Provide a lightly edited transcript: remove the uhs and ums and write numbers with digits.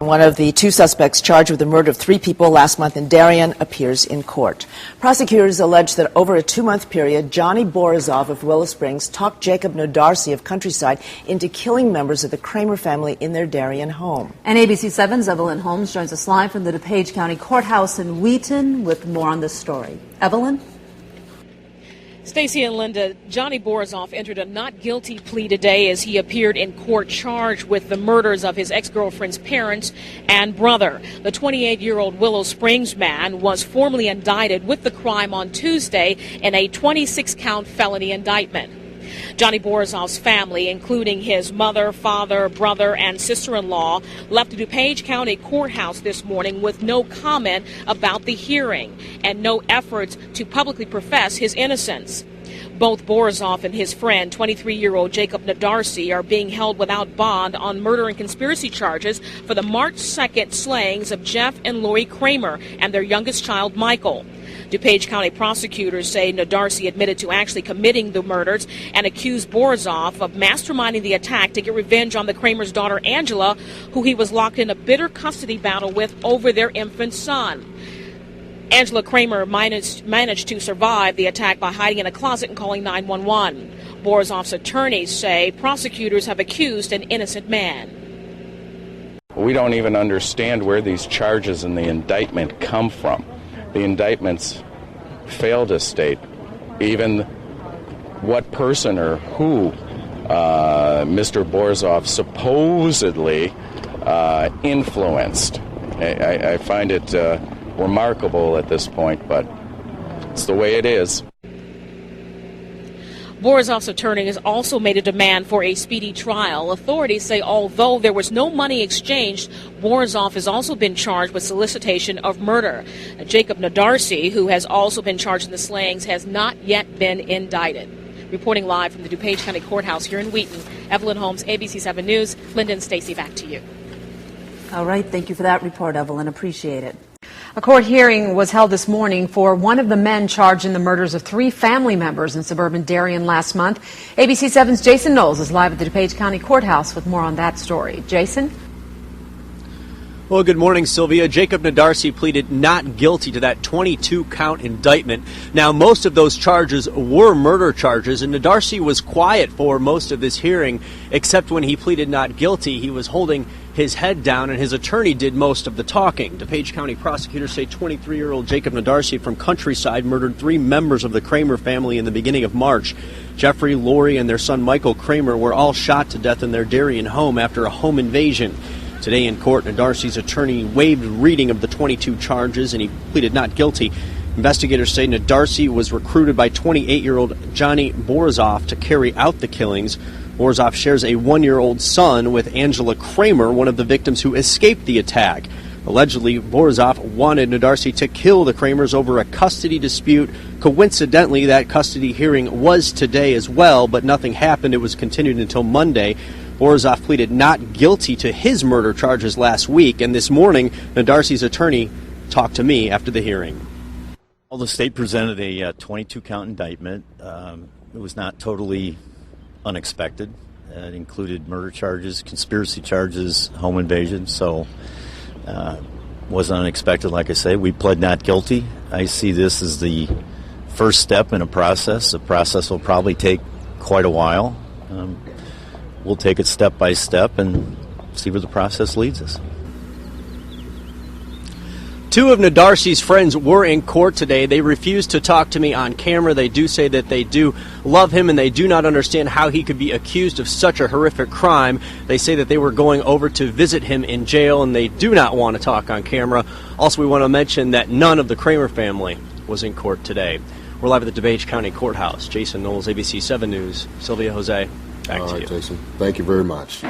One of the two suspects charged with the murder of 3 people last month in Darien appears in court. Prosecutors allege that over a 2-month period, Johnny Borisov of Willow Springs talked Jacob Nodarcy of Countryside into killing members of the Kramer family in their Darien home. And ABC 7's Evelyn Holmes joins us live from the DuPage County Courthouse in Wheaton with more on this story. Evelyn? Stacey and Linda, Johnny Borisov entered a not guilty plea today as he appeared in court charged with the murders of his ex-girlfriend's parents and brother. The 28-year-old Willow Springs man was formally indicted with the crime on Tuesday in a 26-count felony indictment. Johnny Borisov's family, including his mother, father, brother, and sister-in-law, left the DuPage County Courthouse this morning with no comment about the hearing and no efforts to publicly profess his innocence. Both Borisov and his friend, 23-year-old Jacob Nodarcy, are being held without bond on murder and conspiracy charges for the March 2nd slayings of Jeff and Lori Kramer and their youngest child, Michael. DuPage County prosecutors say Nodarcy admitted to actually committing the murders and accused Borisov of masterminding the attack to get revenge on the Kramer's daughter, Angela, who he was locked in a bitter custody battle with over their infant son. Angela Kramer managed to survive the attack by hiding in a closet and calling 911. Borisov's attorneys say prosecutors have accused an innocent man. We don't even understand where these charges in the indictment come from. The indictments fail to state even what person or who Mr. Borisov supposedly influenced. I find it remarkable at this point, but it's the way it is. Borisov's attorney has also made a demand for a speedy trial. Authorities say although there was no money exchanged, Borisov has also been charged with solicitation of murder. Jacob Nodarcy, who has also been charged in the slayings, has not yet been indicted. Reporting live from the DuPage County Courthouse here in Wheaton, Evelyn Holmes, ABC 7 News. Linda and Stacey, back to you. All right, thank you for that report, Evelyn. Appreciate it. A court hearing was held this morning for one of the men charged in the murders of 3 family members in suburban Darien last month. ABC 7's Jason Knowles is live at the DuPage County Courthouse with more on that story. Jason? Well, good morning, Sylvia. Jacob Nodarcy pleaded not guilty to that 22-count indictment. Now, most of those charges were murder charges, and Nodarcy was quiet for most of this hearing, except when he pleaded not guilty. He was holding his head down, and his attorney did most of the talking. DuPage County prosecutors say 23-year-old Jacob Nodarcy from Countryside murdered 3 members of the Kramer family in the beginning of March. Jeffrey, Lori, and their son Michael Kramer were all shot to death in their Darien home after a home invasion. Today in court, Nodarcy's attorney waived reading of the 22 charges, and he pleaded not guilty. Investigators say Nodarcy was recruited by 28-year-old Johnny Borisov to carry out the killings. Borisov shares a 1-year-old son with Angela Kramer, one of the victims who escaped the attack. Allegedly, Borisov wanted Nodarcy to kill the Kramers over a custody dispute. Coincidentally, that custody hearing was today as well, but nothing happened. It was continued until Monday. Borisov pleaded not guilty to his murder charges last week, and this morning, Nodarcy's attorney talked to me after the hearing. Well, the state presented a 22-count indictment. It was not totally unexpected. It included murder charges, conspiracy charges, home invasion, so wasn't unexpected. Like I say, we pled not guilty. I see this as the first step in a process. The process will probably take quite a while. We'll take it step by step and see where the process leads us. 2 of Nodarcy's friends were in court today. They refused to talk to me on camera. They do say that they do love him and they do not understand how he could be accused of such a horrific crime. They say that they were going over to visit him in jail and they do not want to talk on camera. Also, we want to mention that none of the Kramer family was in court today. We're live at the DuPage County Courthouse. Jason Knowles, ABC 7 News. Sylvia, Jose, back to you. All right, Jason. Thank you very much.